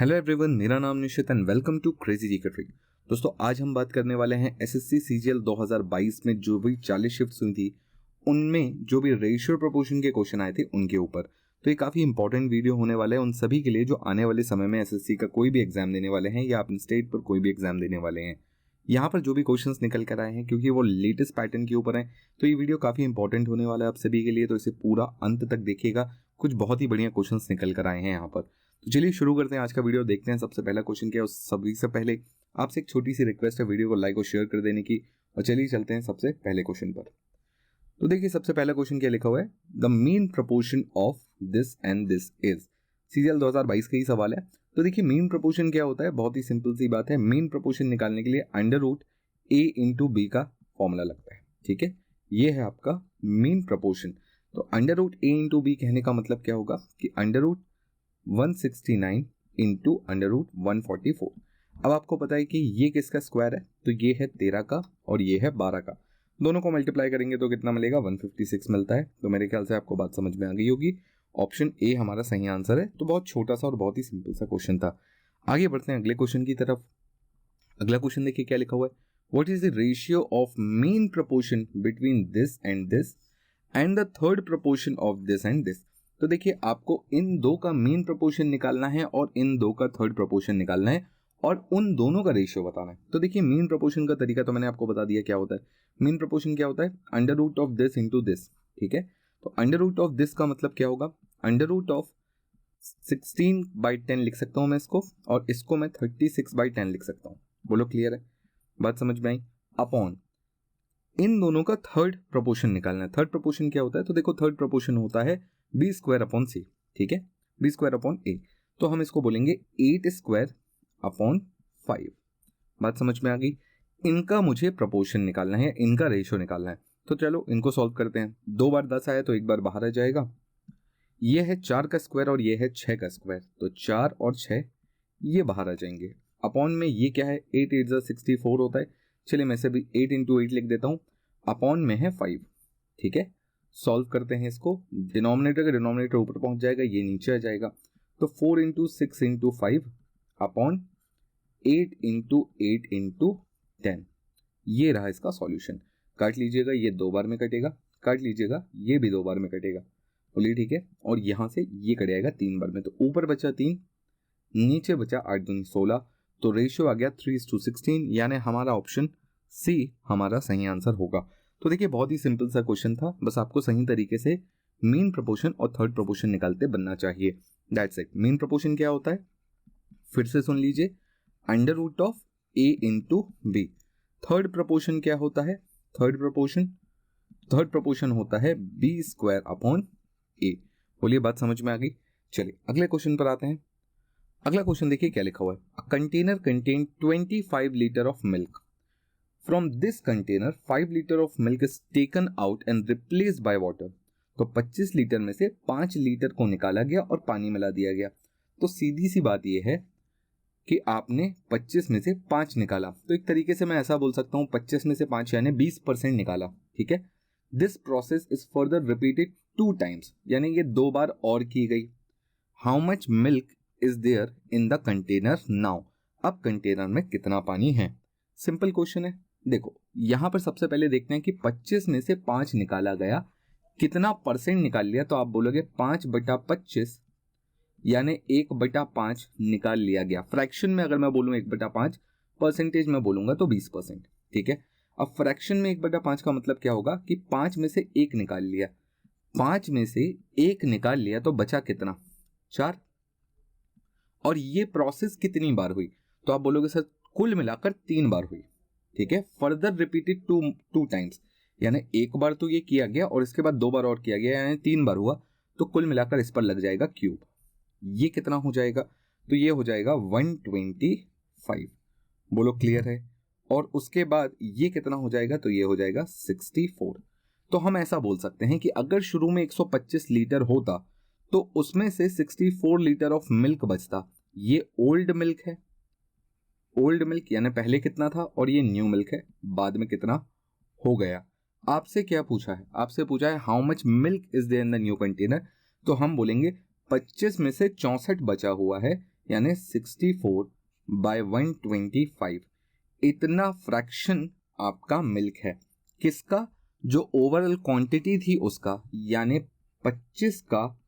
Hello everyone, मेरा नाम Nishit and welcome to crazy GK trick. दोस्तों, आज हम बात करने वाले हैं एसएससी सीजीएल 2022 में जो भी 40 शिफ्ट्स हुई थी उनमें जो भी रेशियो प्रोपोर्शन के क्वेश्चन आए थे उनके ऊपर। तो ये काफ़ी इंपॉर्टेंट वीडियो होने वाला है उन सभी के लिए जो आने वाले समय में एसएससी का कोई भी एग्जाम देने वाले हैं या अपने स्टेट पर कोई भी एग्जाम देने वाले हैं। यहाँ पर जो भी क्वेश्चंस निकल कर आए हैं क्योंकि वो लेटेस्ट पैटर्न के ऊपर हैं, तो ये वीडियो काफ़ी इंपॉर्टेंट होने वाला है आप सभी के लिए, तो इसे पूरा अंत तक देखिएगा। कुछ बहुत ही बढ़िया क्वेश्चंस निकल कर आए हैं यहाँ पर। तो चलिए शुरू करते हैं आज का वीडियो, देखते हैं सबसे पहला क्वेश्चन क्या है। उस सभी से पहले आपसे एक छोटी सी रिक्वेस्ट है वीडियो को लाइक और शेयर कर देने की। और चलिए चलते हैं सबसे पहले क्वेश्चन पर। तो देखिए सबसे पहला क्वेश्चन क्या लिखा हुआ है, the mean proportion of this and this is. CGL 2022 का ही सवाल है। तो देखिए मीन प्रोपोर्शन क्या होता है, बहुत ही सिंपल सी बात है। मीन प्रोपोर्शन निकालने के लिए under root A into B का फॉर्मूला लगता है। ठीक है, ये है आपका मीन प्रोपोर्शन। तो under root A into B कहने का मतलब क्या होगा कि under root 169 into under root 144। अब आपको पता है कि ये किसका स्क्वायर है, तो ये है 13 का और ये है 12 का। दोनों को मल्टीप्लाई करेंगे तो कितना मिलेगा, 156 मिलता है। तो मेरे ख्याल से आपको बात समझ में आ गई होगी। ऑप्शन ए हमारा सही आंसर है। तो बहुत छोटा सा और बहुत ही सिंपल सा क्वेश्चन था। आगे बढ़ते हैं अगले क्वेश्चन की तरफ। अगला क्वेश्चन देखिए क्या लिखा हुआ है, what is the ratio of mean proportion between this and the third proportion of this and this. तो देखिए आपको इन दो का मीन प्रोपोर्शन निकालना है और इन दो का थर्ड प्रोपोर्शन निकालना है और उन दोनों का रेशियो बताना है। तो देखिए मीन प्रोपोर्शन का तरीका तो मैंने आपको बता दिया क्या होता है। मीन प्रोपोर्शन क्या होता है, under root of this into this. ठीक है, तो अंडर रूट ऑफ दिस का मतलब क्या होगा, अंडर रूट ऑफ 16/10 लिख सकता हूं मैं इसको, और इसको मैं 36/10 लिख सकता हूं। बोलो क्लियर है, बात समझ में आई। अपॉन इन दोनों का थर्ड प्रोपोर्शन निकालना है। थर्ड प्रोपोर्शन क्या होता है, तो देखो थर्ड प्रोपोर्शन होता है बी स्क्वायर अपॉन सी। ठीक है, बी स्क्वायर अपॉन ए। तो हम इसको बोलेंगे 8 स्क्वायर अपॉन 5। बात समझ में आ गई। इनका मुझे प्रोपोर्शन निकालना है, इनका रेशियो निकालना है। तो चलो इनको सॉल्व करते हैं। 2 बार 10 आया तो एक बार बाहर आ जाएगा। ये है 4 का स्क्वायर और ये है 6 का स्क्वायर, तो 4 और 6 ये बाहर आ जाएंगे। अपॉन में ये क्या है, 8 8 64 होता है। चलिए मैं से भी 8 इंटू 8 लिख देता हूँ। अपॉन में है 5। ठीक है, सॉल्व करते हैं इसको। डिनोमिनेटर का डिनोमिनेटर ऊपर पहुंच जाएगा, ये नीचे आ जाएगा। तो 4 into 6 into 5 upon 8 into 8 into 10। ये रहा इसका सॉल्यूशन। काट लीजिएगा, ये 2 बार में कटेगा, काट लीजिएगा, ये भी 2 बार में कटेगा। बोलिए ठीक है, और यहाँ से ये कट जाएगा 3 बार में। तो ऊपर बचा 3, नीचे बचा 8 दूनी 16। तो रेशियो आ गया 3:16, यानी हमारा ऑप्शन सी हमारा सही आंसर होगा। तो देखिए बहुत ही सिंपल सा क्वेश्चन था, बस आपको सही तरीके से मीन प्रोपोर्शन और थर्ड प्रोपोर्शन निकालते बनना चाहिए। That's it. मीन प्रोपोर्शन क्या होता है, फिर से सुन लीजिए, under root of A into B. Third proportion क्या होता है, थर्ड प्रोपोर्शन होता है बी स्क्वायर अपॉन ए। बोलिए बात समझ में आ गई। चलिए अगले क्वेश्चन पर आते हैं। अगला क्वेश्चन देखिए क्या लिखा हुआ है, a container contain 25 litre of milk. From this container 5 liter of milk is taken out and replaced by water। तो 25 लीटर में से 5 लीटर को निकाला गया और पानी मिला दिया गया। तो सीधी सी बात यह है कि आपने 25 में से 5 निकाला। तो एक तरीके से मैं ऐसा बोल सकता हूं 25 में से 5 यानी 20% निकाला। ठीक है, this process is further repeated 2 times, यानी ये 2 बार और की गई। How much milk is there in the container now. अब कंटेनर में कितना पानी है, सिंपल क्वेश्चन है। देखो यहां पर सबसे पहले देखते हैं कि 25 में से 5 निकाला गया, कितना परसेंट निकाल लिया। तो आप बोलोगे 5/25 यानी 1/5 निकाल लिया गया। फ्रैक्शन में अगर मैं बोलूं 1/5, परसेंटेज में बोलूंगा तो 20%। ठीक है, अब फ्रैक्शन में 1/5 का मतलब क्या होगा कि 5 में से 1 निकाल लिया, 5 में से 1 निकाल लिया तो बचा कितना, 4। और ये प्रोसेस कितनी बार हुई, तो आप बोलोगे सर कुल मिलाकर 3 बार हुई। ठीक है, फर्दर रिपीटेड 2 टाइम्स, यानी एक बार तो ये किया गया और इसके बाद 2 बार और किया गया, यानी 3 बार हुआ। तो कुल मिलाकर इस पर लग जाएगा क्यूब। ये कितना हो जाएगा, तो ये हो जाएगा 125। बोलो क्लियर है। और उसके बाद ये कितना हो जाएगा, तो ये हो जाएगा 64। तो हम ऐसा बोल सकते हैं कि अगर शुरू में 125 लीटर होता तो उसमें से 64 लीटर ऑफ मिल्क बचता। ये ओल्ड मिल्क है, ओल्ड मिल्क यानी पहले कितना था, और ये न्यू मिल्क है, बाद में कितना हो गया। आपसे क्या पूछा है, आपसे पूछा है how much milk is there in the new container. तो हम बोलेंगे 25 में से 64 बचा हुआ है, यानी 64/125, इतना फ्रैक्शन आपका मिल्क है। किसका? जो ओवरऑल क्वांटिटी थी उसका, यानी 25 का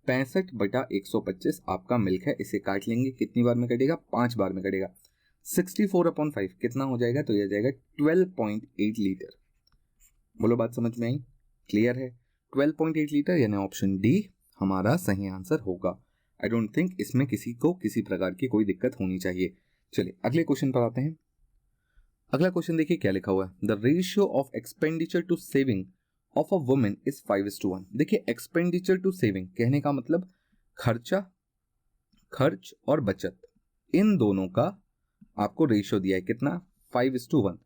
65/125 आपका मिल्क है। इसे काट लेंगे, कितनी बार में कटेगा? 5 बार में कटेगा। 64/5 कितना हो जाएगा? तो यह जाएगा 12.8 लीटर। बोलो बात समझ में आई? क्लियर है? 12.8 लीटर यानी ऑप्शन डी हमारा सही आंसर होगा। आई डोंट थिंक इसमें किसी को किसी प्रकार की कोई दिक्कत होनी चाहिए। चलिए अगले क्वेश्चन पर आते हैं। अगला क्वेश्चन देखिए क्या लिखा हुआ है। The ratio of expenditure to saving of a woman is 5:1। देखिए एक्सपेंडिचर टू सेविंग कहने का मतलब खर्च और बचत, इन दोनों का आपको रेशियो दिया है कितना? 5:1।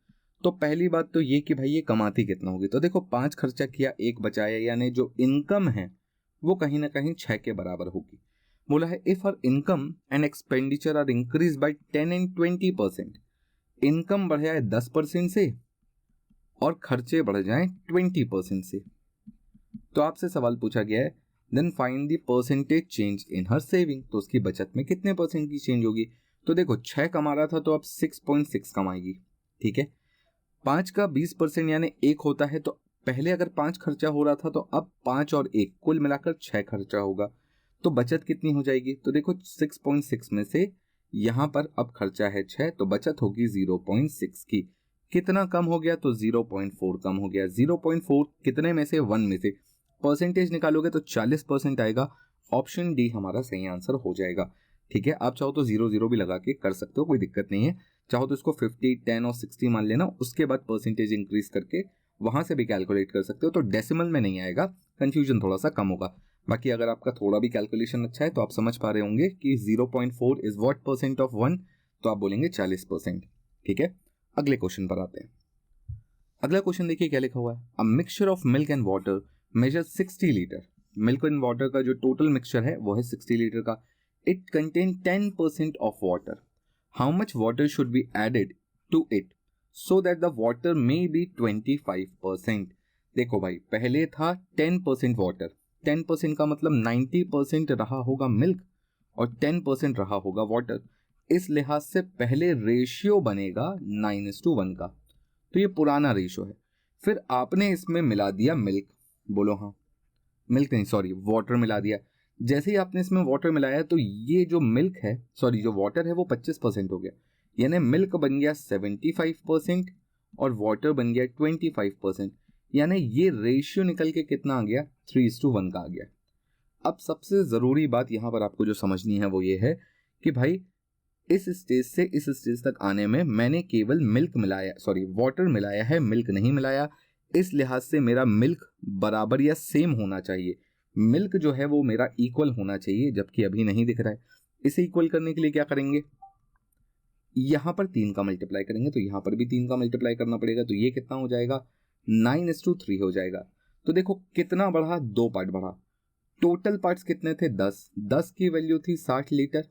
तो पहली बात तो ये कि भाई ये कमाती कितना होगी। तो देखो 5 खर्चा किया, 1 बचाया, यानी जो इनकम है वो कहीं ना कहीं 6 के बराबर होगी। बोला है if her income and expenditure are increase by 10 and 20%, income बढ़ जाए 10% से और खर्चे बढ़ जाएं 20% से, तो आपसे सवाल पूछा गया है then find the percentage change in her saving. तो उसकी बचत में कितने परसेंट की चेंज होगी? तो देखो 6 कमा रहा था तो अब 6.6 कमाएगी, ठीक है। 5 का 20% यानी 1 होता है, तो पहले अगर 5 खर्चा हो रहा था तो अब 5 और 1 कुल मिलाकर 6 खर्चा होगा। तो बचत कितनी हो जाएगी? तो देखो 6.6 में से यहां पर अब खर्चा है 6, तो बचत होगी 0.6 की। कितना कम हो गया? तो 0.4 कम हो गया। 0.4 कितने में से? 1 में से। परसेंटेज निकालोगे तो 40% आएगा। ऑप्शन डी हमारा सही आंसर हो जाएगा, ठीक है। आप चाहो तो 0 भी लगा के कर सकते हो, कोई दिक्कत नहीं है। चाहो तो इसको 50, 10 और 60 मान लेना, उसके बाद परसेंटेज इंक्रीज करके वहां से भी कैलकुलेट कर सकते हो। तो डेसिमल में नहीं आएगा, कंफ्यूजन थोड़ा सा कम होगा। बाकी अगर आपका थोड़ा भी कैलकुलेशन अच्छा है तो आप समझ पा रहे होंगे कि 0.4 इज व्हाट परसेंट ऑफ 1, तो आप बोलेंगे 40%, ठीक है। अगले क्वेश्चन पर आते हैं। अगला क्वेश्चन देखिए क्या लिखा हुआ है। A mixture of milk and water measure 60 litre. Milk and water का जो टोटल मिक्सचर है वो है 60 लीटर का। It contain 10% of water. How much water should be added to it so that the water may be 25%। देखो भाई पहले था 10% वाटर, 10% का मतलब 90% रहा होगा मिल्क और 10% रहा होगा वाटर। इस लिहाज से पहले रेशियो बनेगा 9:1 का, तो ये पुराना रेशियो है। फिर आपने इसमें मिला दिया मिल्क, बोलो हाँ, मिल्क नहीं सॉरी वाटर मिला दिया। जैसे ही आपने इसमें वाटर मिलाया तो ये जो मिल्क है सॉरी जो वाटर है वो 25% हो गया, यानी मिल्क बन गया 75% और वाटर बन गया 25%, यानी ये रेशियो निकल के कितना आ गया? 3:1 का आ गया। अब सबसे ज़रूरी बात यहाँ पर आपको जो समझनी है वो ये है कि भाई इस स्टेज से इस स्टेज तक आने में मैंने केवल मिल्क मिलाया सॉरी वाटर मिलाया है, मिल्क नहीं मिलाया। इस लिहाज से मेरा मिल्क बराबर या सेम होना चाहिए, मिल्क जो है वो मेरा इक्वल होना चाहिए, जबकि अभी नहीं दिख रहा है। इसे इक्वल करने के लिए क्या करेंगे? यहाँ पर 3 का मल्टीप्लाई करेंगे, तो यहाँ पर भी 3 का मल्टीप्लाई करना पड़ेगा, तो ये कितना हो जाएगा? 9:3 हो जाएगा। तो देखो कितना बढ़ा? 2 पार्ट बढ़ा। टोटल पार्ट्स कितने थे? 10। 10 की वैल्यू थी 60 लीटर,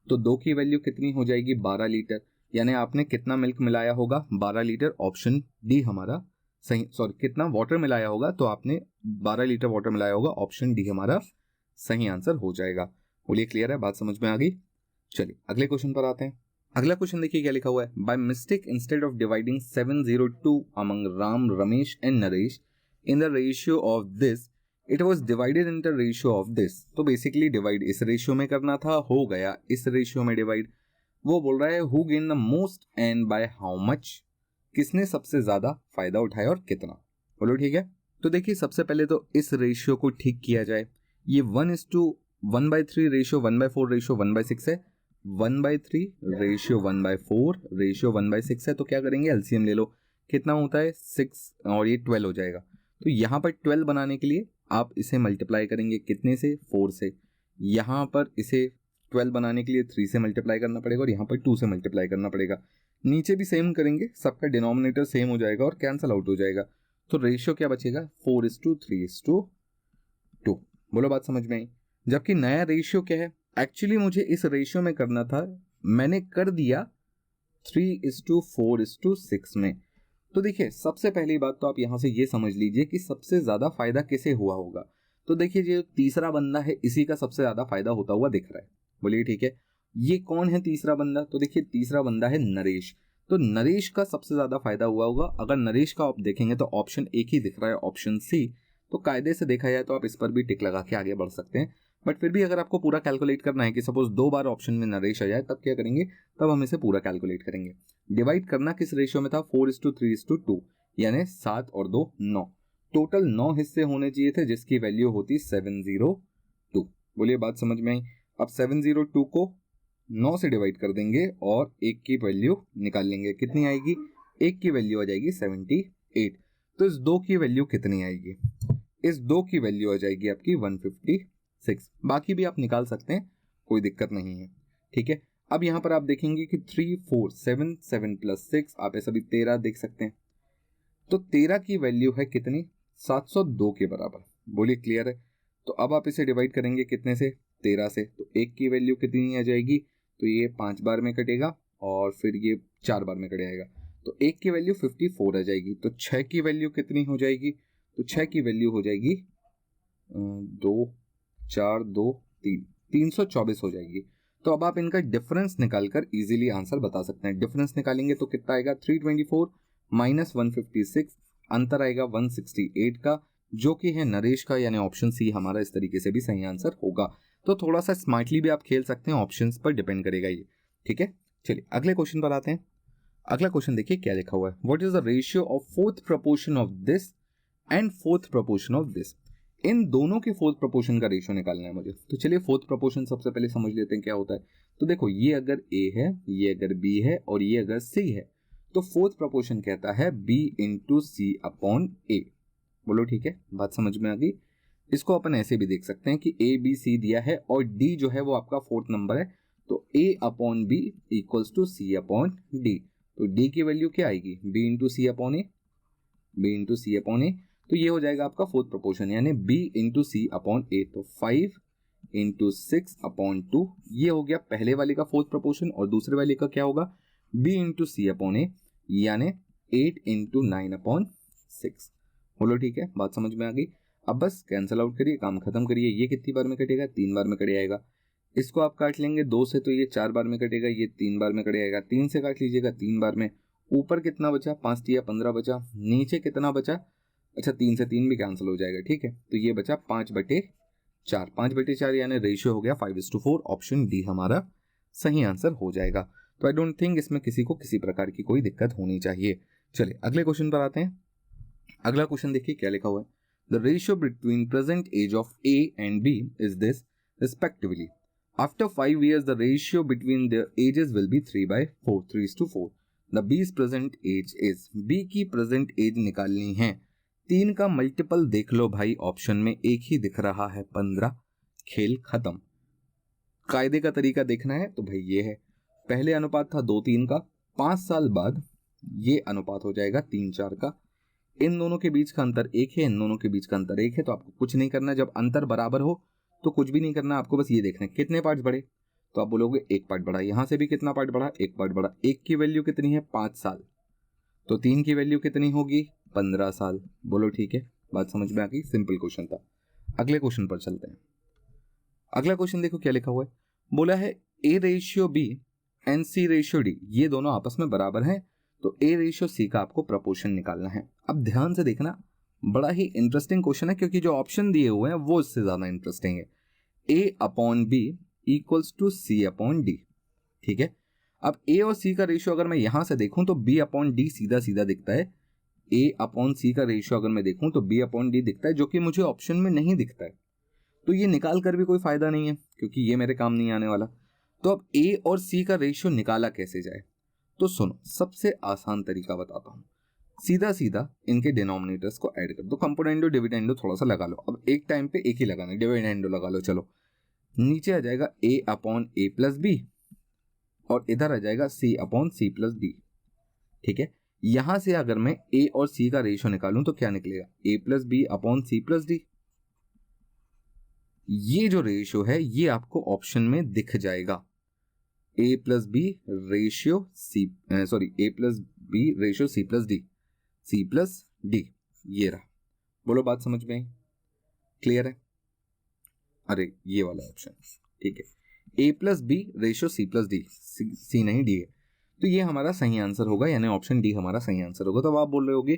तो 2 की वैल्यू कितनी हो जाएगी? 12 लीटर। यानी आपने कितना मिल्क मिलाया होगा? 12 लीटर। ऑप्शन डी हमारा सही, सॉरी कितना वाटर मिलाया होगा, तो आपने 12 लीटर वाटर मिलाया होगा। ऑप्शन डी हमारा सही आंसर हो जाएगा। बोलिए क्लियर है? बात समझ में आ गई? चलिए अगले क्वेश्चन पर आते हैं। अगला क्वेश्चन देखिए क्या लिखा हुआ है। By mistake instead of dividing 702 among Ram, Ramesh and Naresh in the ratio of this it was divided in the ratio of this. तो बेसिकली डिवाइड इस रेशियो में करना था, हो गया इस रेशियो में डिवाइड। वो बोल रहा है who gain the most and by how much, किसने सबसे ज्यादा फायदा उठाया और कितना। बोलो ठीक है। तो देखिए सबसे पहले तो इस रेशियो को ठीक किया जाए। ये 1:1/3 रेशियो 1/4 रेशियो 1/6 है। 1/3 रेशियो 1/4 रेशियो 1/6 है, तो क्या करेंगे? एलसीएम ले लो। कितना होता है? 6 और ये 12 हो जाएगा। तो यहाँ पर 12 बनाने के लिए आप इसे मल्टीप्लाई करेंगे कितने से? 4 से। यहाँ पर इसे 12 बनाने के लिए 3 से मल्टीप्लाई करना पड़ेगा और यहाँ पर 2 से मल्टीप्लाई करना पड़ेगा। नीचे भी सेम करेंगे, सबका डिनोमिनेटर सेम हो जाएगा और कैंसल आउट हो जाएगा। तो रेशियो क्या बचेगा? 4:3:2। बोलो बात समझ में आई? जबकि नया रेशियो क्या है? एक्चुअली मुझे इस रेशियो में करना था, मैंने कर दिया 3:4:6 में। तो देखिए सबसे पहली बात तो आप यहां से ये समझ लीजिए कि सबसे ज्यादा फायदा किसे हुआ होगा। तो देखिए जो तीसरा बंदा है इसी का सबसे ज्यादा फायदा होता हुआ दिख रहा है। बोलिए ठीक है। ये कौन है तीसरा बंदा? तो देखिए तीसरा बंदा है नरेश। तो नरेश का सबसे ज्यादा फायदा हुआ होगा। अगर नरेश का आप देखेंगे तो ऑप्शन एक ही दिख रहा है, ऑप्शन सी। तो कायदे से देखा जाए तो आप इस पर भी टिक लगा के आगे बढ़ सकते हैं। बट फिर भी अगर आपको पूरा कैलकुलेट करना है कि सपोज 2 बार ऑप्शन में नरेश आ जाए, तब क्या करेंगे? तब हम इसे पूरा कैलकुलेट करेंगे। डिवाइड करना किस रेशियो में था? 4:3:2, यानी 7 और 2 9। टोटल 9 हिस्से होने चाहिए थे, जिसकी वैल्यू होती 702। बोलिए बात समझ में आई? अब 702 को 9 से डिवाइड कर देंगे और 1 की वैल्यू निकाल लेंगे। कितनी आएगी? 1 की वैल्यू आ जाएगी 78। तो इस 2 की वैल्यू कितनी आएगी? इस 2 की वैल्यू आ जाएगी आपकी 156। बाकी भी आप निकाल सकते हैं, कोई दिक्कत नहीं है, ठीक है। अब यहां पर आप देखेंगे कि 3 4 7 7 + 6, आप ऐसा भी 13 देख सकते हैं। तो 13 की वैल्यू है कितनी? 702 के बराबर। बोलिए क्लियर है? तो अब आप इसे डिवाइड करेंगे कितने से? 13 से। तो 1 की वैल्यू कितनी आ जाएगी? तो ये 5 बार में कटेगा और फिर ये 4 बार में कट जाएगा। तो 1 की वैल्यू 54 आ जाएगी। तो 6 की वैल्यू कितनी हो जाएगी? तो 6 की वैल्यू हो जाएगी 2 4 2 3 324 हो जाएगी। तो अब आप इनका डिफरेंस निकालकर इजीली आंसर बता सकते हैं। डिफरेंस निकालेंगे तो कितना आएगा? 324 माइनस 156, अंतर आएगा 168 का, जो कि है नरेश का, यानी ऑप्शन सी हमारा इस तरीके से भी सही आंसर होगा। तो थोड़ा सा स्मार्टली भी आप खेल सकते हैं, ऑप्शंस पर डिपेंड करेगा ये, ठीक है। चलिए अगले क्वेश्चन पर आते हैं। अगला क्वेश्चन देखिए क्या लिखा हुआ है। What is the ratio of fourth proportion of this and fourth proportion of this? इन दोनों के फोर्थ प्रोपोर्शन का रेशियो निकालना है मुझे। तो चलिए फोर्थ प्रोपोर्शन सबसे पहले समझ लेते हैं क्या होता है। तो देखो ये अगर ए है, ये अगर बी है और ये अगर सी है, तो फोर्थ प्रोपोर्शन कहता है बी इंटू सी अपॉन ए। बोलो ठीक है, बात समझ में आ गई? इसको अपन ऐसे भी देख सकते हैं कि ए बी सी दिया है और डी जो है वो आपका फोर्थ नंबर है। तो A upon B equals to C upon D. तो डी की वैल्यू क्या आएगी? B into C upon A, B into C upon A. तो ये हो जाएगा आपका फोर्थ प्रोपोर्शन, यानी B into C upon A. तो 5 इंटू 6 अपॉन 2, ये हो गया पहले वाले का फोर्थ प्रोपोर्शन। और दूसरे वाले का क्या होगा? बी इंटू सी अपॉन ए, यानी 8 इंटू 9 अपॉन 6। बोलो ठीक है, बात समझ में आ गई? अब बस कैंसिल आउट करिए, काम खत्म करिए। ये कितनी बार में कटेगा? 3 बार में कट जाएगा। इसको आप काट लेंगे 2 से, तो ये 4 बार में कटेगा, ये 3 बार में कट जाएगा। 3 से काट लीजिएगा 3 बार में। ऊपर कितना बचा? 5 या 15 बचा। नीचे कितना बचा? अच्छा 3 से 3 भी कैंसिल हो जाएगा, ठीक है। तो ये बचा 5/4। 5/4 यानी रेशियो हो गया 5:4। ऑप्शन डी हमारा सही आंसर हो जाएगा। तो आई डोंट थिंक इसमें किसी को किसी प्रकार की कोई दिक्कत होनी चाहिए। चलिए अगले क्वेश्चन पर आते हैं। अगला क्वेश्चन देखिए क्या लिखा हुआ है। The ratio between present age of A and B is this respectively. After 5 years, the ratio between their ages will be 3/4, 3:4. The B's present age is, B की present age निकालनी है। 3 का मल्टीपल देख लो भाई, ऑप्शन में एक ही दिख रहा है 15। खेल खत्म। कायदे का तरीका देखना है तो भाई ये है, पहले अनुपात था 2:3 का, 5 साल बाद ये अनुपात हो जाएगा 3:4 का। इन दोनों के बीच का अंतर 1 है, इन दोनों के बीच का अंतर 1 है। तो आपको कुछ नहीं करना, जब अंतर बराबर हो तो कुछ भी नहीं करना, आपको बस ये देखना है कितने पार्ट्स बढ़े। तो आप बोलोगे 1 पार्ट बढ़ा। यहां से भी कितना पार्ट बढ़ा? 1 पार्ट बढ़ा। 1 की वैल्यू कितनी है? 5 साल। तो 3 की वैल्यू कितनी होगी? 15 साल। बोलो ठीक है, बात समझ में आ गई? सिंपल क्वेश्चन था। अगले क्वेश्चन पर चलते हैं। अगला क्वेश्चन देखो क्या लिखा हुआ है। बोला है A ratio B and C ratio D, ये दोनों आपस में बराबर हैं। तो ए रेशियो सी का आपको प्रपोर्शन निकालना है। अब ध्यान से देखना, बड़ा ही इंटरेस्टिंग क्वेश्चन है, क्योंकि जो ऑप्शन दिए हुए हैं वो इससे ज्यादा इंटरेस्टिंग है। A upon B equals to C upon D, ठीक है। अब ए और सी का रेशियो अगर मैं यहां से देखूं तो बी अपॉन डी सीधा सीधा दिखता है। ए अपॉन सी का रेशियो अगर मैं देखूं तो बी अपॉन डी दिखता है, जो कि मुझे ऑप्शन में नहीं दिखता है। तो ये निकाल कर भी कोई फायदा नहीं है, क्योंकि ये मेरे काम नहीं आने वाला। तो अब ए और सी का रेशियो निकाला कैसे जाए? तो सुनो, सबसे आसान तरीका बताता हूं। सीधा सीधा इनके डिनोमिनेटर्स को ऐड कर दो। कंपोनेंडो डिविडेंडो थोड़ा सा लगा लो। अब एक टाइम पे एक ही लगाना, डिविडेंडो लगा लो। चलो, नीचे आ जाएगा ए अपॉन ए प्लस बी और इधर आ जाएगा सी अपॉन सी प्लस डी, ठीक है। यहां से अगर मैं ए और सी का रेशियो निकालूं तो क्या निकलेगा? A plus B upon C plus D. ये जो रेशियो है ये आपको ऑप्शन में दिख जाएगा। A plus B ratio C, sorry, A plus B ratio C plus D, C plus D, ये रहा। बोलो बात समझ में आई? क्लियर है? अरे ये वाला ऑप्शन, ठीक है। A plus B ratio C plus D, C नहीं डी है, तो ये हमारा सही आंसर होगा, यानी ऑप्शन डी हमारा सही आंसर होगा। तो अब आप बोल रहे होगे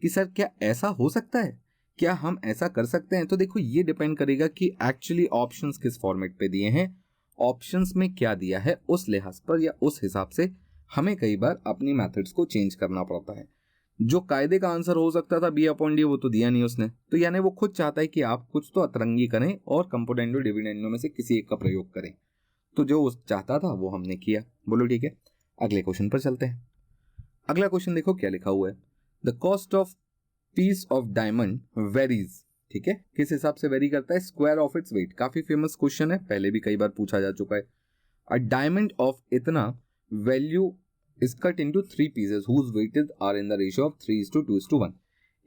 कि सर क्या ऐसा हो सकता है, क्या हम ऐसा कर सकते हैं? तो देखो ये डिपेंड करेगा कि एक्चुअली ऑप्शंस किस फॉर्मेट पे दिए हैं, ऑप्शंस में क्या दिया है, उस लिहाज पर या उस हिसाब से हमें कई बार अपनी मेथड्स को चेंज करना पड़ता है। जो कायदे का आंसर हो सकता था बी अपॉन डी, वो तो दिया नहीं उसने, तो यानी वो खुद चाहता है कि आप कुछ तो अतरंगी करें और कंपोनेंडो डिविडेंडो में से किसी एक का प्रयोग करें। तो जो वो चाहता था वो हमने किया। बोलो ठीक है, अगले क्वेश्चन पर चलते हैं। अगला क्वेश्चन देखो क्या लिखा हुआ है, the cost of peace of diamond varies. ठीक है, किस हिसाब से वेरी करता है? Square of its weight. काफी फेमस क्वेश्चन है, पहले भी कई बार पूछा जा चुका है। अ डायमंड ऑफ इतना value is cut into 3 pieces whose weights are in the ratio of 3:2:1।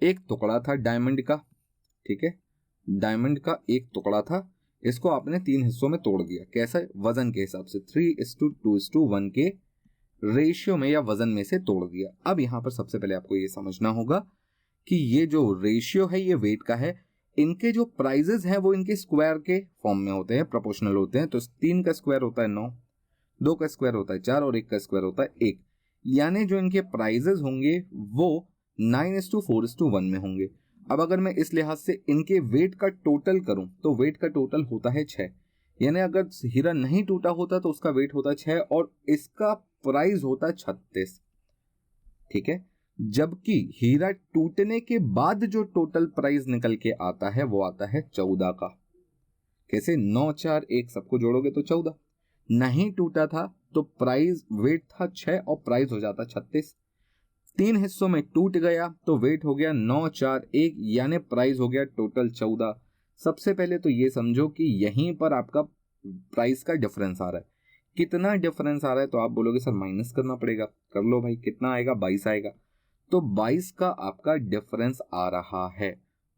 एक टुकड़ा था डायमंड का, ठीक है, डायमंड का एक टुकड़ा था, इसको आपने 3 हिस्सों में तोड़ दिया। कैसे? वजन के हिसाब से 3:2:1 के रेशियो में या वजन में से तोड़ दिया। अब यहां पर सबसे पहले आपको ये समझना होगा कि ये जो रेशियो है ये वेट का है, इनके जो प्राइजेस हैं वो इनके स्क्वायर के फॉर्म में होते हैं, प्रोपोर्शनल होते हैं। तो 3 का स्क्वायर होता है 9, 2 का स्क्वायर होता है 4 और 1 का स्क्वायर होता है 1, यानी जो इनके प्राइजेस होंगे वो 9:4:1 में होंगे। अब अगर मैं इस लिहाज से इनके वेट का टोटल करूं तो वेट का टोटल होता है 6, यानी अगर हीरा नहीं टूटा होता तो उसका वेट होता 6 और इसका प्राइस होता 36। ठीक है, जबकि हीरा टूटने के बाद जो टोटल प्राइस निकल के आता है वो आता है 14 का। कैसे? 9 4 1 सबको जोड़ोगे तो 14। नहीं टूटा था तो प्राइस वेट था 6 और प्राइस हो जाता 36। 3 हिस्सों में टूट गया तो वेट हो गया 9 4 1, यानी प्राइस हो गया टोटल 14। सबसे पहले तो ये समझो कि यहीं पर आपका प्राइस का डिफरेंस आ रहा है। कितना डिफरेंस आ रहा है? तो आप बोलोगे सर माइनस करना पड़ेगा। कर लो भाई, कितना आएगा? 22 आएगा। तो 22 का आपका डिफरेंस आ रहा है।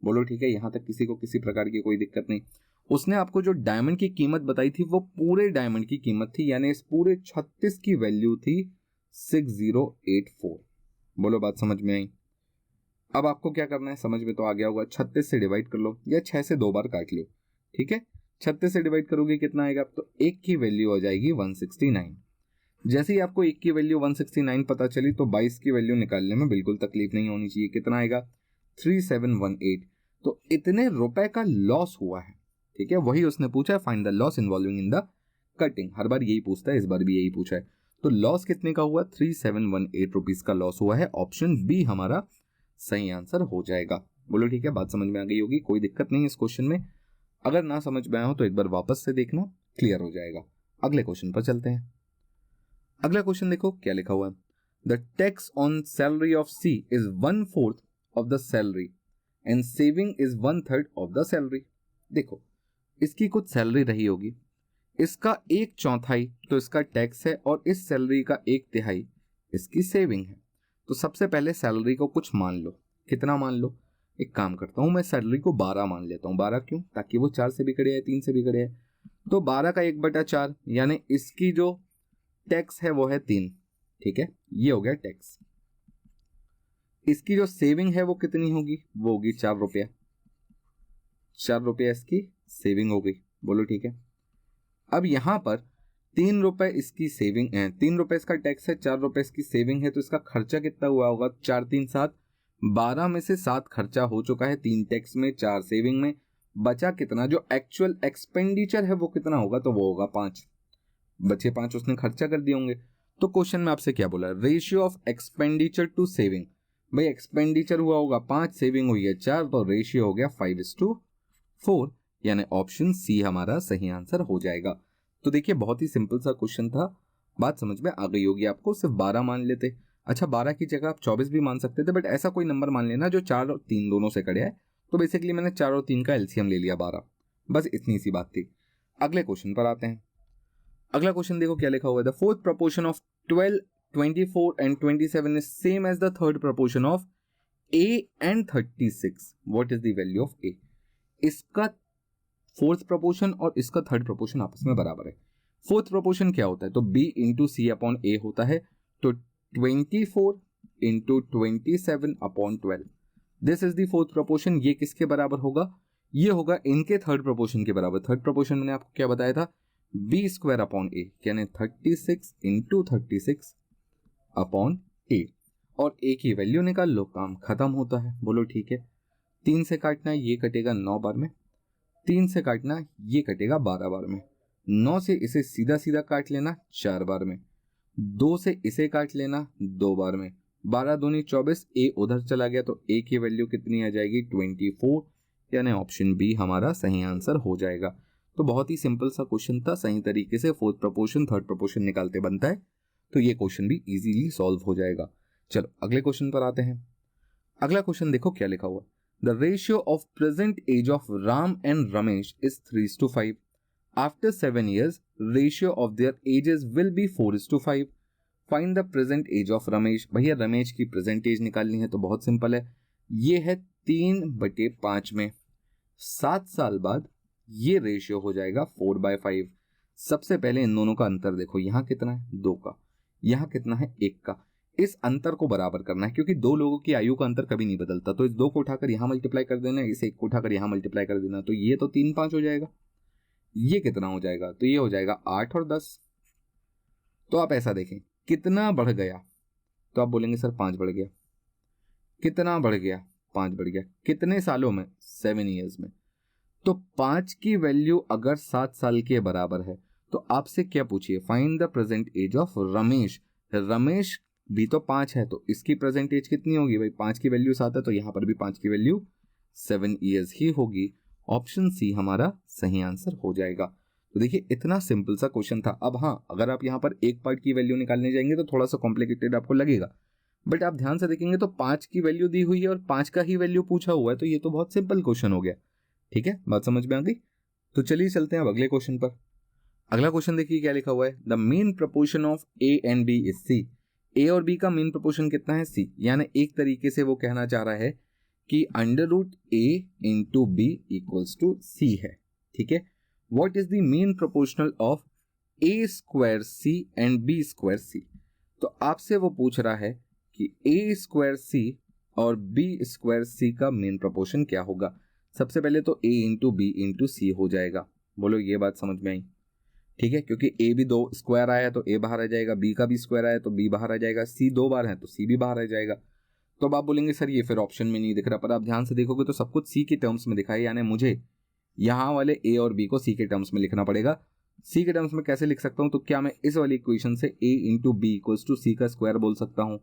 बोलो ठीक है, यहां तक किसी को किसी प्रकार की कोई दिक्कत नहीं। उसने आपको जो डायमंड की कीमत बताई थी वो पूरे डायमंड की कीमत थी, यानी इस पूरे 36 की वैल्यू थी 6084। बोलो बात समझ में आई? अब आपको क्या करना है, समझ में तो आ गया होगा। 36 से डिवाइड कर लो या 6 से 2 बार काट लो। ठीक है, 36 से डिवाइड करोगे कितना आएगा? तो 1 की वैल्यू आ जाएगी 169। जैसे ही आपको 1 की वैल्यू 169 पता चली तो 22 की वैल्यू निकालने में बिल्कुल तकलीफ नहीं होनी चाहिए। कितना आएगा? 3718। तो इतने रुपए का लॉस हुआ है। ठीक है, वही उसने पूछा है, find the loss involving in the cutting. हर बार यही पूछता है, इस बार भी यही पूछा है। तो लॉस कितने का हुआ? 3718 रुपीज का लॉस हुआ है। ऑप्शन बी हमारा सही आंसर हो जाएगा। बोलो ठीक है, बात समझ में आ गई होगी, कोई दिक्कत नहीं इस क्वेश्चन में। अगर ना समझ में आया हो तो एक बार वापस से देखना, क्लियर हो जाएगा। अगले क्वेश्चन पर चलते हैं। अगला क्वेश्चन देखो क्या लिखा हुआ है, the tax on salary of C is 1/4 of the salary and saving is 1/3 of the salary. देखो इसकी कुछ सैलरी रही होगी, इसका 1/4 तो इसका टैक्स है और इस सैलरी का 1/3 इसकी सेविंग है। तो सबसे पहले सैलरी को कुछ मान लो। कितना मान लो? एक काम करता हूं, मैं सैलरी को 12 मान लेता हूं। 12 क्यों? ताकि वो 4 से बिगड़े है, 3 से बिगड़े है। तो 12 का 1/4, यानी इसकी जो टैक्स है वो है 3। ठीक है, ये हो गया टैक्स। इसकी जो सेविंग है वो कितनी होगी? वो होगी 4 रुपया। 4 रुपया इसकी सेविंग हो गई। बोलो ठीक है। अब यहां पर 3 रुपए इसकी सेविंग है, 3 रुपए इसका टैक्स है, 4 रुपए इसकी सेविंग है। तो इसका खर्चा कितना हुआ होगा? 4 3 7, 12 में से 7 खर्चा हो चुका है, 3 टैक्स में 4 सेविंग में। बचा कितना? जो एक्चुअल एक्सपेंडिचर है वो कितना होगा? तो वो होगा 5। बचे 5 उसने खर्चा कर दिए होंगे। तो क्वेश्चन में आपसे क्या बोला? Ratio of expenditure to saving. भाई एक्सपेंडिचर हुआ होगा 5, सेविंग हुई है 4, तो रेशियो हो गया 5:4, यानी ऑप्शन सी हमारा सही आंसर हो जाएगा। तो देखिए बहुत ही सिंपल सा क्वेश्चन था, बात समझ में आ गई होगी आपको। सिर्फ 12 मान लेते, अच्छा 12 की जगह आप 24 भी मान सकते थे, बट ऐसा कोई नंबर मान लेना जो 4 और 3 दोनों से कड़े है। तो बेसिकली मैंने 4 और 3 का एलसीएम ले लिया 12, बस इतनी सी बात थी। अगले क्वेश्चन पर आते हैं। अगला क्वेश्चन देखो क्या लिखा हुआ है, the fourth proportion of 12, 24 and 27 is same as the third proportion of A and 36। What is the value of A? इसका फोर्थ प्रपोर्शन और इसका थर्ड प्रपोर्शन आपस में बराबर है। फोर्थ प्रपोर्शन क्या होता है? तो B into C upon A होता है। तो 24 into 27/12, this is the fourth proportion. ये किसके बराबर होगा? ये होगा इनके थर्ड प्रपोर्शन के बराबर। थर्ड प्रपोर्शन मैंने आपको क्या बताया था? बी स्क्वायर अपॉन ए, यानी 36 इंटू 36 अपॉन ए, और ए की वैल्यू निकाल लो, काम खत्म होता है। बोलो ठीक है। 3 से काटना है, ये कटेगा 9 बार में, 3 से काटना है, ये कटेगा 12 बार में, 9 से इसे सीधा सीधा काट लेना 4 बार में, 2 से इसे काट लेना 2 बार में, 12 दूनी 24, ए उधर चला गया तो ए की वैल्यू कितनी आ जाएगी 24, यानी ऑप्शन बी हमारा सही आंसर हो जाएगा। तो बहुत ही सिंपल सा क्वेश्चन था, सही तरीके से फोर्थ प्रोपोर्शन थर्ड प्रोपोर्शन निकालते बनता है, तो ये क्वेश्चन भी इजीली सॉल्व हो जाएगा। चलो अगले क्वेश्चन पर आते हैं। अगला क्वेश्चन देखो क्या लिखा हुआ, the ratio of present age of Ram and Ramesh is 3:5। After 7 years ratio of their ages will be 4:5। Find the present age of Ramesh. भैया रमेश की प्रेजेंट एज निकालनी है तो बहुत सिंपल है, ये है 3/5 में, 7 साल बाद ये रेशियो हो जाएगा 4/5। सबसे पहले इन दोनों का अंतर देखो, यहाँ कितना है 2 का, यहाँ कितना है 1 का, इस अंतर को बराबर करना है, क्योंकि दो लोगों की आयु का अंतर कभी नहीं बदलता, तो इस 2 को उठाकर यहाँ मल्टीप्लाई कर देना, इस 1 को उठाकर यहाँ मल्टीप्लाई कर देना, तो ये तो 3/5 हो जाएगा। ये कितना हो जाएगा, तो ये हो जाएगा 8 और 10। तो आप ऐसा देखें कितना बढ़ गया, तो आप बोलेंगे सर 5 बढ़ गया। कितना बढ़ गया, 5 बढ़ गया। कितने सालों में, 7 years में। तो 5 की वैल्यू अगर 7 साल के बराबर है तो आपसे क्या पूछिए, find the present age of Ramesh. Ramesh भी तो 5 है, तो इसकी प्रेजेंट एज कितनी होगी भाई, 5 की वैल्यू 7 है, तो यहां पर भी 5 की वैल्यू 7 years ही होगी। ऑप्शन सी हमारा सही आंसर हो जाएगा। तो देखिए इतना सिंपल सा क्वेश्चन था। अब हाँ, अगर आप यहाँ पर एक पार्ट की वैल्यू निकालने जाएंगे तो थोड़ा सा कॉम्प्लिकेटेड आपको लगेगा, बट आप ध्यान से देखेंगे तो 5 की वैल्यू दी हुई है और 5 का ही वैल्यू पूछा हुआ है, तो ये तो बहुत सिंपल क्वेश्चन हो गया। ठीक है, बात समझ में आ गई। तो चलिए चलते हैं अब अगले क्वेश्चन पर। अगला क्वेश्चन देखिए क्या लिखा हुआ है, the mean proportion of A and B is C. ए और बी का मीन प्रोपोर्शन कितना है, सी। यानी एक तरीके से वो कहना चाह रहा है कि √a into B equals to C है। ठीक है, what is the mean proportional of A square C and B square C. तो आपसे वो पूछ रहा है कि ए स्क्वायर सी और बी स्क्वायर सी का मीन प्रोपोर्शन क्या होगा। सबसे पहले तो a इंटू बी इंटू सी हो जाएगा। बोलो ये बात समझ में आई। ठीक है, क्योंकि a भी 2 स्क्वायर आया तो a बाहर आ जाएगा, b का भी स्क्वायर आया तो b बाहर आ जाएगा, c 2 बार है तो c भी बाहर आ जाएगा। तो अब आप बोलेंगे सर ये फिर ऑप्शन में नहीं दिख रहा, पर आप ध्यान से देखोगे तो सब कुछ c के टर्म्स में दिखाई, यानी मुझे यहाँ वाले a और b को c के टर्म्स में लिखना पड़ेगा। c के टर्म्स में कैसे लिख सकता हूँ, तो क्या मैं इस वाली इक्वेशन से a into B equals to C का स्क्वायर बोल सकता हूँ।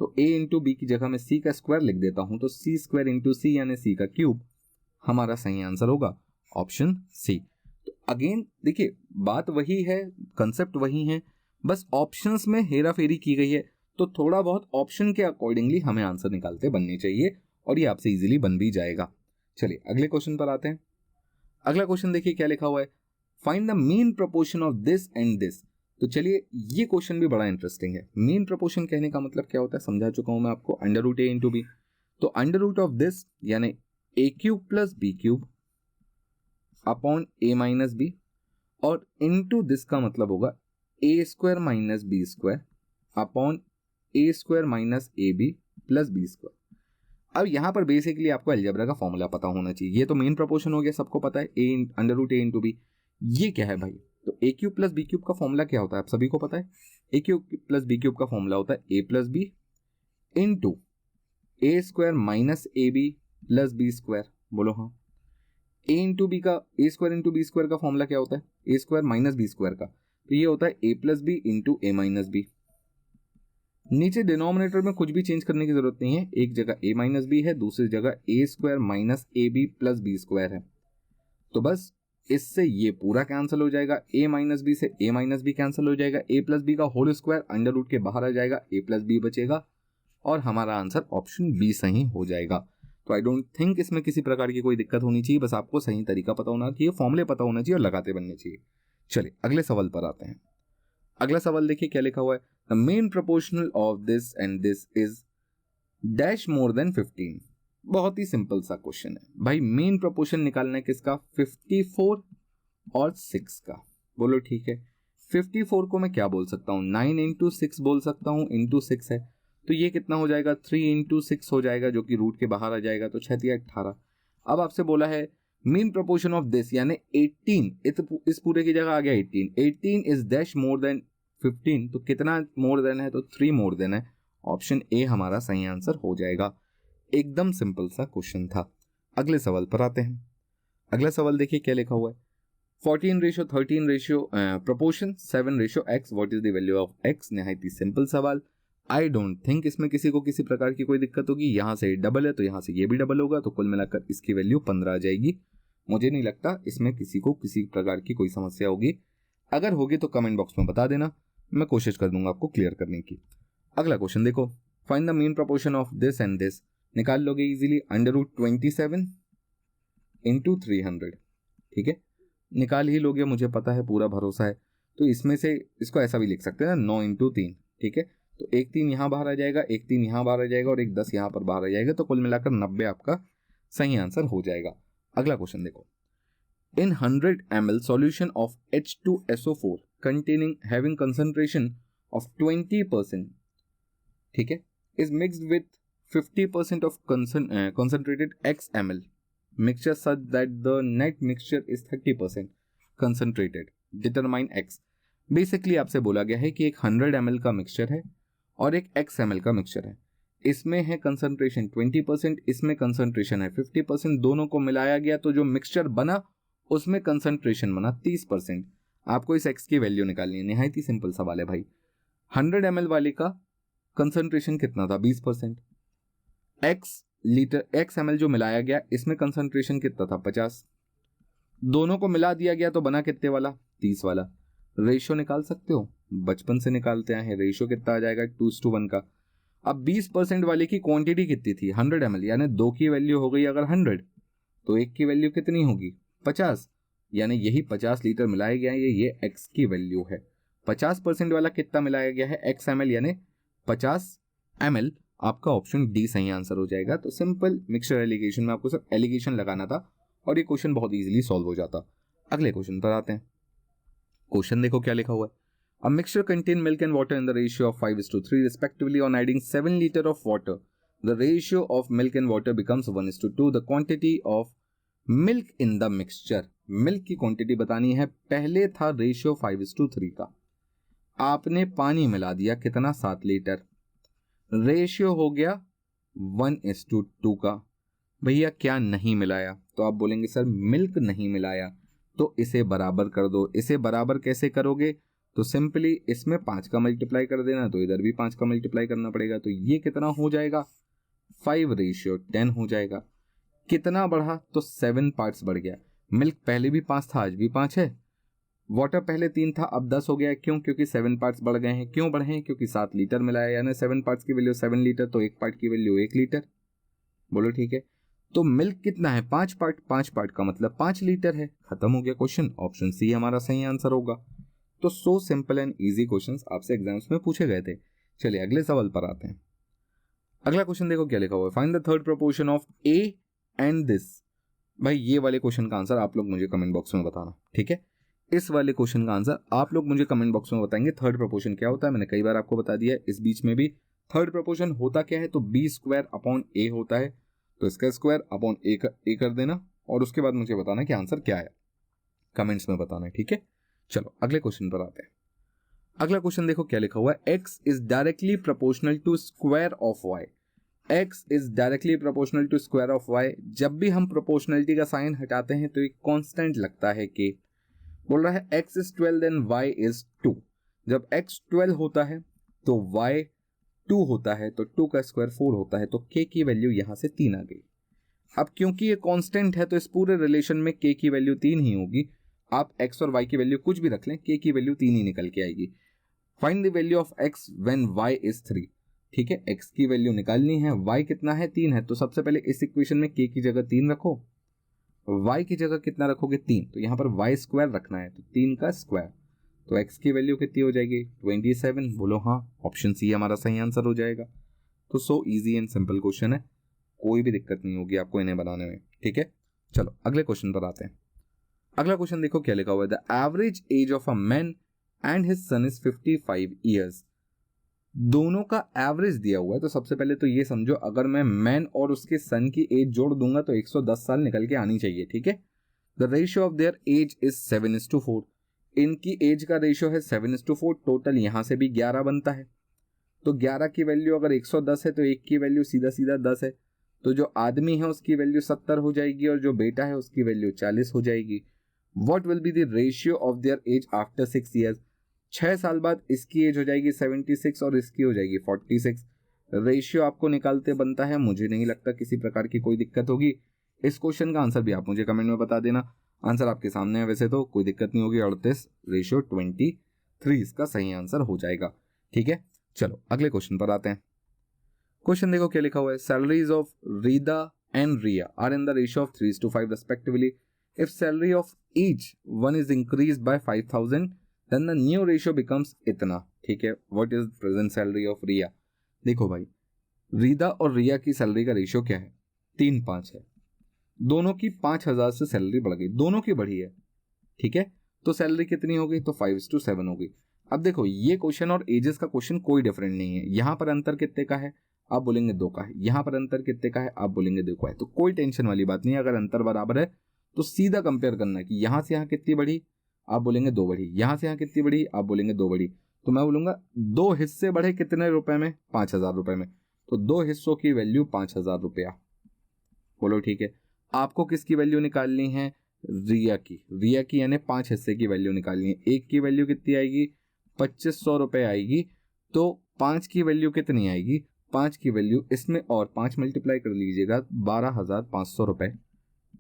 तो a इंटू बी की जगह मैं c का स्क्वायर लिख देता हूँ, तो c स्क्वायर इंटू सी यानी c का क्यूब हमारा सही आंसर होगा ऑप्शन सी। तो अगेन देखिए बात वही है, कंसेप्ट वही है, बस ऑप्शंस में हेरा फेरी की गई है, तो थोड़ा बहुत ऑप्शन के अकॉर्डिंगली हमें आंसर निकालते बनने चाहिए और ये आपसे इजीली बन भी जाएगा। चलिए अगले क्वेश्चन पर आते हैं। अगला क्वेश्चन देखिए क्या लिखा हुआ है, find the mean proportion of this and this. तो चलिए ये क्वेश्चन भी बड़ा इंटरेस्टिंग है। मीन प्रोपोर्शन कहने का मतलब क्या होता है समझा चुका हूं मैं आपको, √a इंटू बी। तो अंडर ऑफ दिस यानी a³ plus b³ upon a minus B, और इनटू दिस का मतलब होगा a² minus b² upon a² minus ab plus b²। अब यहां पर बेसिकली आपको अलजेब्रा का फॉर्मूला पता होना चाहिए। ये तो मेन प्रोपोर्शन हो गया, सबको पता है, √a इंटू बी। ये क्या है भाई, तो a³ प्लस b³ का फॉर्मूला क्या होता है आप सभी को पता है। a³ प्लस b³ का फॉर्मूला होता है a plus B into a² minus ab plus b²। बोलो हाँ। a इंटू बी का a² इंटू b² का फॉर्मूला क्या होता है, a² माइनस b² का, तो ये होता है a plus B into a minus B. नीचे डिनोमिनेटर में कुछ भी चेंज करने की जरूरत नहीं है, एक जगह a माइनस बी है, दूसरी जगह a² minus ab plus b² है। तो बस इससे ये पूरा कैंसिल हो जाएगा, a माइनस बी से a माइनस बी कैंसिल हो जाएगा, a प्लस बी का होल स्क्वायर अंडर रूट के बाहर आ जाएगा, a प्लस बी बचेगा और हमारा आंसर ऑप्शन बी सही हो जाएगा। तो आई डोंट थिंक इसमें किसी प्रकार की कोई दिक्कत होनी चाहिए, बस आपको सही तरीका पता होना चाहिए, फॉर्मूले पता होना चाहिए और लगाते बनने चाहिए। चलिए अगले सवाल पर आते हैं। अगला सवाल देखिए क्या लिखा हुआ है, the main proportional of this and this is dash more than 15। बहुत ही सिंपल सा क्वेश्चन है भाई, मेन प्रोपोर्शन निकालना है किसका, 54 और 6 का। बोलो ठीक है, 54 को मैं क्या बोल सकता हूँ, 9 इंटू 6 बोल सकता हूँ, इंटू 6 है तो ये कितना हो जाएगा, 3 इंटू 6 हो जाएगा जो कि रूट के बाहर आ जाएगा, तो 6 × 18। अब आपसे बोला है मीन प्रोपोर्शन ऑफ दिस यानी 18, इस पूरे की जगह आ गया 18 इज डैश मोर देन 15, तो कितना मोर देन है, तो 3 मोर देन है। ऑप्शन ए हमारा सही आंसर हो जाएगा। एकदम सिंपल सा क्वेश्चन था। अगले सवाल पर आते हैं। अगला सवाल देखिए क्या लिखा हुआ है। 14:13 ratio proportion 7:x, what is the value of x। निहायत ही सिंपल सवाल। आई डोंट थिंक इसमें किसी को किसी प्रकार की कोई दिक्कत होगी। यहाँ से डबल है तो यहाँ से ये भी डबल होगा, तो कुल मिलाकर इसकी वैल्यू 15 आ जाएगी। मुझे नहीं लगता इसमें किसी को किसी प्रकार की कोई समस्या होगी। अगर होगी तो कमेंट बॉक्स में बता देना, मैं कोशिश कर दूंगा आपको क्लियर करने की। अगला क्वेश्चन देखो। Find the mean proportion of this and this. निकाल लोगे इजीली, √27 इंटू 300। ठीक है, निकाल ही लोगे, मुझे पता है, पूरा भरोसा है। तो इसमें से इसको ऐसा भी लिख सकते हैं ना, 9 इंटू 3। ठीक है, तो एक 3 यहाँ बाहर आ जाएगा, एक 3 यहाँ बाहर आ जाएगा और एक 10 यहाँ पर बाहर आ जाएगा, तो कुल मिलाकर 90 आपका सही आंसर हो जाएगा। अगला क्वेश्चन देखो। इन 100 ml solution of H2SO4 containing having concentration of 20%, ठीक है, is mixed with 50% of concentrated X ml mixture such that the net mixture is 30% concentrated. Determine X. Basically आपसे बोला गया है कि एक 100 ml का मिक्सचर है और एक X ml का मिक्सचर है। इसमें है कंसंट्रेशन 20%, इसमें कंसंट्रेशन है 50%। दोनों को मिलाया गया तो जो मिक्सचर बना उसमें कंसंट्रेशन बना 30%। आपको इस X की वैल्यू निकालनी है। निहायत ही सिंपल सवाल है भाई। 100 ml वाले का कंसंट्रेशन कितना था, 20%। X ml जो मिलाया गया इसमें कंसंट्रेशन कितना था, 50। दोनों को मिला दिया गया तो बना कितने वाला, 30 वाला। रेशियो निकाल सकते हो, बचपन से निकालते हैं। रेशियो कितना आ जाएगा, 2:1 का। अब 20% वाले की क्वांटिटी कितनी थी, 100 ml, यानी 2 की वैल्यू हो गई अगर 100 तो 1 की वैल्यू कितनी होगी, 50, यानी यही 50 लीटर मिलाया गया है, ये X की वैल्यू है। 50% वाला कितना मिलाया गया है, X ml, यानी 50 ml। आपका ऑप्शन डी सही आंसर हो जाएगा। तो सिंपल मिक्सचर एलिगेशन में आपको सिर्फ एलिगेशन लगाना था और ये क्वेश्चन बहुत इजीली सॉल्व हो जाता। अगले क्वेश्चन पर आते हैं। क्वेश्चन देखो क्या लिखा हुआ है। A mixture contain milk and water in the ratio of 5:3 respectively. On adding 7 liter of water, the ratio of milk and water becomes 1:2. The quantity of milk in the mixture. Milk की quantity बतानी है। पहले था ratio 5:3 का, आपने पानी मिला दिया कितना, 7 लीटर। रेशियो हो गया 1:2 का। भैया क्या नहीं मिलाया, तो आप बोलेंगे सर मिल्क नहीं मिलाया, तो इसे बराबर कर दो। इसे बराबर कैसे करोगे, तो सिंपली इसमें 5 का मल्टीप्लाई कर देना, तो इधर भी 5 का मल्टीप्लाई करना पड़ेगा। तो ये कितना हो जाएगा, 5:10 हो जाएगा। कितना बढ़ा, तो 7 पार्ट्स बढ़ गया। मिल्क पहले भी 5 था, आज भी 5 है। वाटर पहले 3 था, अब 10 हो गया। क्यों, क्योंकि 7 पार्ट्स बढ़ गए हैं। क्यों बढ़े हैं, क्योंकि 7 लीटर मिलाया, यानी 7 पार्ट्स की वैल्यू 7 लीटर, तो एक पार्ट की वैल्यू 1 लीटर। बोलो ठीक है। तो मिल्क कितना है, 5 पार्ट, 5 पार्ट का मतलब 5 लीटर है। खत्म हो गया क्वेश्चन। ऑप्शन सी हमारा सही आंसर होगा। तो so simple and easy questions आपसे एग्जाम्स में पूछे गए थे। चलिए अगले सवाल पर आते हैं। अगला क्वेश्चन देखो क्या लिखा हुआ है। Find the third proportion of A and this. भाई ये वाले क्वेश्चन का आंसर आप लोग मुझे कमेंट बॉक्स में बताना, ठीक है। इस वाले क्वेश्चन का आंसर आप लोग मुझे कमेंट बॉक्स में बताएंगे। थर्ड प्रोपोर्शन क्या होता है, मैंने कई बार आपको बता दिया है। इस बीच में भी थर्ड प्रोपोर्शन होता क्या है, तो B² होता है, तो इसका स्क्वायर अपॉन ए कर देना और उसके बाद मुझे बताना कि आंसर क्या है, कमेंट्स में बताना है, ठीक है। चलो अगले क्वेश्चन पर आते हैं। अगला क्वेश्चन देखो क्या लिखा हुआ है। X is directly proportional to square of Y। X is directly proportional to square of Y। जब भी हम प्रोपोर्शनलिटी का साइन हटाते हैं तो एक कांस्टेंट लगता है कि बोल रहा है X is 12 then Y is 2। जब X 12 होता है तो Y 2 होता है, तो 2 का स्क्वायर 4 होता है, तो K की वैल्यू यहां से 3 आ गई। अब क्योंकि ये कांस्टेंट है तो इस पूरे रिलेशन में K की वैल्यू 3 ही होगी। आप X और Y की वैल्यू कुछ भी रख लें, K की वैल्यू 3 ही निकल के आएगी। Find the value of X when Y is 3। ठीक है, X की वैल्यू निकालनी है। Y कितना है, 3 है, तो सबसे पहले इस इक्वेशन में K की जगह 3 रखो, Y की जगह कितना रखोगे, 3, तो यहां पर Y स्क्वायर रखना है, तो 3 का स्क्वायर, तो X की वैल्यू कितनी हो जाएगी, 27। बोलो हाँ, ऑप्शन सी हमारा सही आंसर हो जाएगा। तो so easy and simple question है, कोई भी दिक्कत नहीं होगी आपको इन्हें बनाने में, ठीक है। चलो अगले क्वेश्चन पर आते हैं। अगला क्वेश्चन देखो क्या लिखा हुआ है। The average age of a man and his son is 55 years. दोनों का एवरेज दिया हुआ है, तो सबसे पहले तो ये समझो, अगर मैं मैन और उसके सन की एज जोड़ दूंगा तो 110 साल निकल के आनी चाहिए, ठीक है। The ratio of their age is 7:4। इनकी एज का रेशियो है 7:4। टोटल यहां से भी 11 बनता है, तो 11 की वैल्यू अगर 110 है तो 1 की वैल्यू सीधा सीधा 10 है, तो जो आदमी है उसकी वैल्यू 70 हो जाएगी और जो बेटा है उसकी वैल्यू 40 हो जाएगी। What will be the ratio of their age after 6 years. 6 साल बाद इसकी एज हो जाएगी 76 और इसकी हो जाएगी 46। रेशियो आपको निकालते बनता है, मुझे नहीं लगता किसी प्रकार की कोई दिक्कत होगी। इस क्वेश्चन का आंसर भी आप मुझे कमेंट में बता देना। आंसर आपके सामने है, वैसे तो कोई दिक्कत नहीं होगी। 38:23 इसका सही आंसर हो जाएगा। ठीक है, चलो अगले क्वेश्चन पर आते हैं। क्वेश्चन देखो क्या लिखा हुआ है। Salaries of Rida and Riya are in the ratio of 3:5 respectively. If salary of each one is increase by 5,000 then the new ratio becomes इतना। ठीक है, what is present salary of Riya. देखो भाई, रीदा और रिया की सैलरी का रेशियो क्या है, 3:5 है। दोनों की 5,000 से सैलरी बढ़ गई, दोनों की बढ़ी है। ठीक है, तो सैलरी कितनी हो गई, तो 5:7 हो गई। अब देखो ये क्वेश्चन और एजेस का क्वेश्चन कोई डिफरेंट नहीं है। यहां पर अंतर कितने का है, आप बोलेंगे 2 का है। यहां पर अंतर कितने का है, आप बोलेंगे 2 का है। तो कोई टेंशन वाली बात नहीं है। अगर अंतर बराबर है तो सीधा कंपेयर करना है कि यहां से यहां कितनी बढ़ी, आप बोलेंगे 2 बढ़ी। यहां से यहां कितनी बढ़ी, आप बोलेंगे 2 बढ़ी। तो मैं बोलूंगा 2 हिस्से बढ़े कितने रुपए में, 5,000 रुपए में। तो 2 हिस्सों की वैल्यू 5,000 रुपया। बोलो ठीक है। आपको किसकी वैल्यू निकालनी है, रिया की। रिया की यानी 5 हिस्से की वैल्यू निकालनी है। एक की वैल्यू कितनी आएगी, 2,500 रुपए आएगी। तो 5 की वैल्यू कितनी आएगी, 5 की वैल्यू इसमें और 5 मल्टीप्लाई कर लीजिएगा, 12,500 रुपए।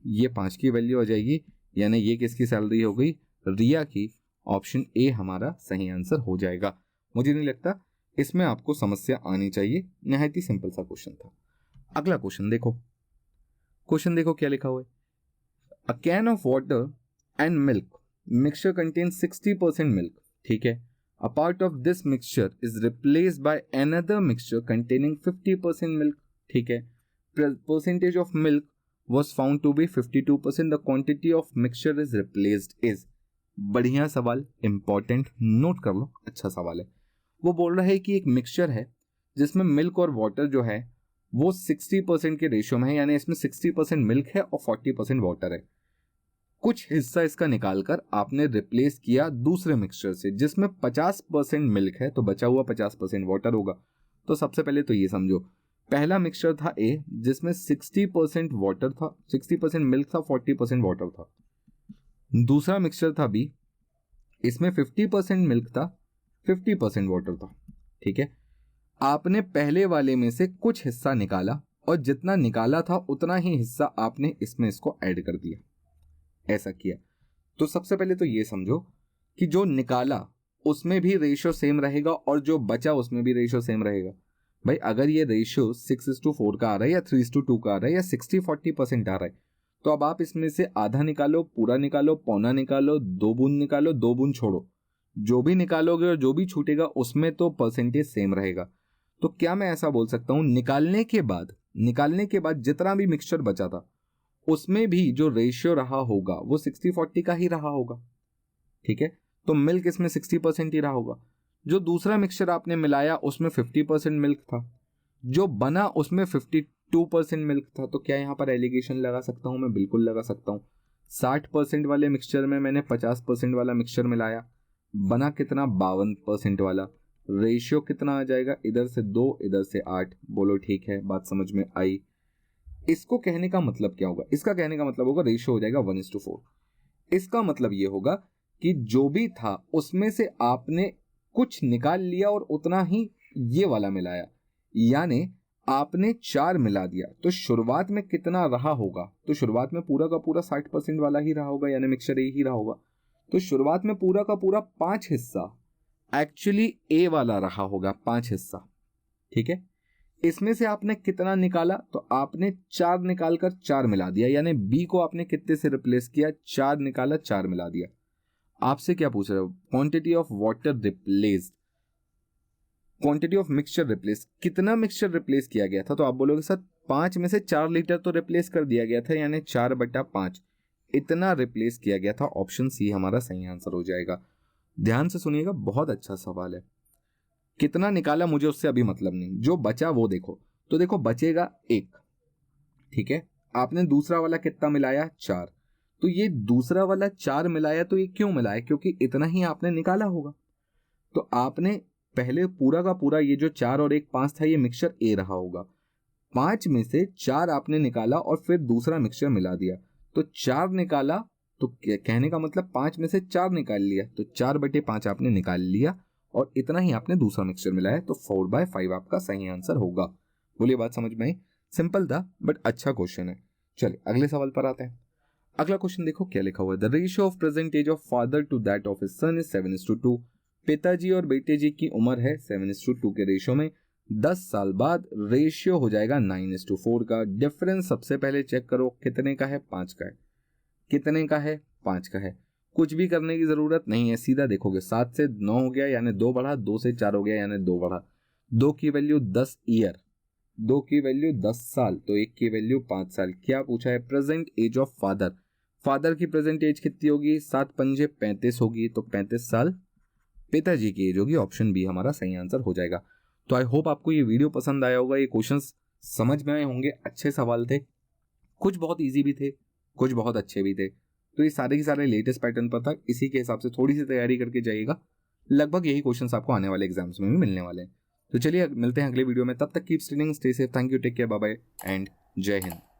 ये 5 की वैल्यू आ जाएगी, यानी ये किसकी सैलरी हो गई, रिया की। ऑप्शन ए हमारा सही आंसर हो जाएगा। मुझे नहीं लगता इसमें आपको समस्या आनी चाहिए, निहायत ही सिंपल सा क्वेश्चन था। अगला क्वेश्चन देखो। क्वेश्चन देखो क्या लिखा हुआ है। A can of water and milk mixture contains 60% milk. ठीक है, a part of this mixture is replaced by another mixture containing 50% milk. ठीक है, percentage of milk was found to be 52%. The quantity of mixture is replaced is। बढ़िया सवाल, important, note कर लो, अच्छा सवाल है। वो बोल रहा है कि एक मिक्सचर है जिसमें मिल्क और वाटर जो है वो 60% के रेशियो में है, यानी इसमें 60% मिल्क है और 40% वाटर है। कुछ हिस्सा इसका निकालकर आपने रिप्लेस किया दूसरे मिक्सचर से जिसमें 50% मिल्क है, तो बचा हुआ 50% वाटर होगा। तो सबसे पहले तो ये समझो, पहला मिक्सचर था ए जिसमें 60% वाटर था, 60% मिल्क था, 40% वाटर था। दूसरा मिक्सचर था बी, इसमें 50% मिल्क था, 50% वाटर था। ठीक है, आपने पहले वाले में से कुछ हिस्सा निकाला और जितना निकाला था उतना ही हिस्सा आपने इसमें इसको ऐड कर दिया, ऐसा किया। तो सबसे पहले तो ये समझो कि जो निकाला उसमें भी रेशियो सेम रहेगा और जो बचा उसमें भी रेशियो सेम रहेगा। भाई अगर ये रेशियो 6:4 का आ रहा है या 3:2 का आ रहा है या 60-40% आ रहा है, तो अब आप इसमें से आधा निकालो, पूरा निकालो, पौना निकालो, 2 बूंद निकालो, 2 बूंद छोड़ो, जो भी निकालोगे और जो भी छूटेगा उसमें तो परसेंटेज सेम रहेगा। तो क्या मैं ऐसा बोल सकता हूं, निकालने के बाद जितना भी मिक्सचर बचा था उसमें भी जो रेशियो रहा होगा वो 60-40 का ही रहा होगा। ठीक है, तो मिल्क इसमें 60% ही रहा होगा। जो दूसरा मिक्सचर आपने मिलाया उसमें 50% मिल्क था, जो बना उसमें 52% मिल्क था। तो क्या यहां पर एलिगेशन लगा सकता हूं मैं, बिल्कुल लगा सकता हूं। 60% वाले मिक्सचर में मैंने 50% वाला मिक्सचर मिलाया, बना कितना, 52% वाला। रेशियो कितना आ जाएगा, इधर से 2 इधर से 8। बोलो ठीक है, बात समझ में आई। इसको कहने का मतलब क्या होगा, इसका कहने का मतलब होगा रेशियो हो जाएगा 1:4। इसका मतलब ये होगा कि जो भी था उसमें से आपने कुछ निकाल लिया और उतना ही ये वाला मिलाया, यानी आपने 4 मिला दिया। तो शुरुआत में कितना रहा होगा, तो शुरुआत में पूरा का पूरा 60% वाला ही रहा होगा, यानी मिक्सचर ए ही रहा होगा। तो शुरुआत में पूरा का पूरा 5 हिस्सा एक्चुअली ए वाला रहा होगा, 5 हिस्सा। ठीक है, इसमें से आपने कितना निकाला, तो आपने 4 निकालकर 4 मिला दिया, यानी बी को आपने कितने से रिप्लेस किया, 4 निकाला 4 मिला दिया। आपसे क्या पूछ रहे हो, quantity of water replaced, quantity of mixture replace, कितना मिक्सचर रिप्लेस किया गया था। तो आप बोलोगे सर 5 में से 4 लीटर तो रिप्लेस कर दिया गया था, यानी 4/5 इतना रिप्लेस किया गया था। ऑप्शन सी हमारा सही आंसर हो जाएगा। ध्यान से सुनिएगा, बहुत अच्छा सवाल है। कितना निकाला मुझे उससे अभी मतलब नहीं, जो बचा वो देखो। तो देखो बचेगा 1। ठीक है, आपने दूसरा वाला कितना मिलाया, 4। तो ये दूसरा वाला 4 मिलाया, तो ये क्यों मिलाया? क्योंकि इतना ही आपने निकाला होगा। तो आपने पहले पूरा का पूरा ये जो 4 और 1 5 था, ये मिक्सचर ए रहा होगा। 5 में से 4 आपने निकाला और फिर दूसरा मिक्सचर मिला दिया, तो 4 निकाला, तो कहने का मतलब 5 में से 4 निकाल लिया, तो 4/5 आपने निकाल लिया और इतना ही आपने दूसरा मिक्सचर मिलाया, तो 4/5 आपका सही आंसर होगा। बोलिए, बात समझ में आई? सिंपल था बट अच्छा क्वेश्चन है। चलिए अगले सवाल पर आते हैं। अगला क्वेश्चन देखो क्या लिखा हुआ है। The ratio of present age of father to that of his son is 7:2। पिताजी और बेटे जी की उम्र है 7:2 के रेशियो में। 10 साल बाद रेशियो हो जाएगा 9:4 का। डिफरेंस सबसे पहले चेक करो, कितने का है? 5 का है। कितने का है? 5 का है। कुछ भी करने की जरूरत नहीं है, सीधा देखोगे 7 से 9 हो गया यानी 2 बढ़ा, 2 से 4 हो गया यानी 2 बढ़ा। 2 की वैल्यू 10 ईयर, 2 की वैल्यू 10 साल, तो 1 की वैल्यू 5 साल। क्या पूछा है? Present age of father. Father की प्रेजेंट एज कितनी होगी? 7 पंजे 35 होगी, तो 35 साल पिताजी की एज होगी। ऑप्शन बी हमारा सही आंसर हो जाएगा। तो आई होप आपको ये वीडियो पसंद आया होगा, ये क्वेश्चंस समझ में आए होंगे। अच्छे सवाल थे, कुछ बहुत इजी भी थे, कुछ बहुत अच्छे भी थे। तो ये सारे के सारे लेटेस्ट पैटर्न पर था, इसी के हिसाब से थोड़ी सी तैयारी करके जाइएगा। लगभग यही क्वेश्चंस आपको आने वाले एग्जाम्स में भी मिलने वाले हैं। तो चलिए मिलते हैं अगले वीडियो में, तब तक keep studying, stay safe, thank you, take care, bye bye and Jai Hind.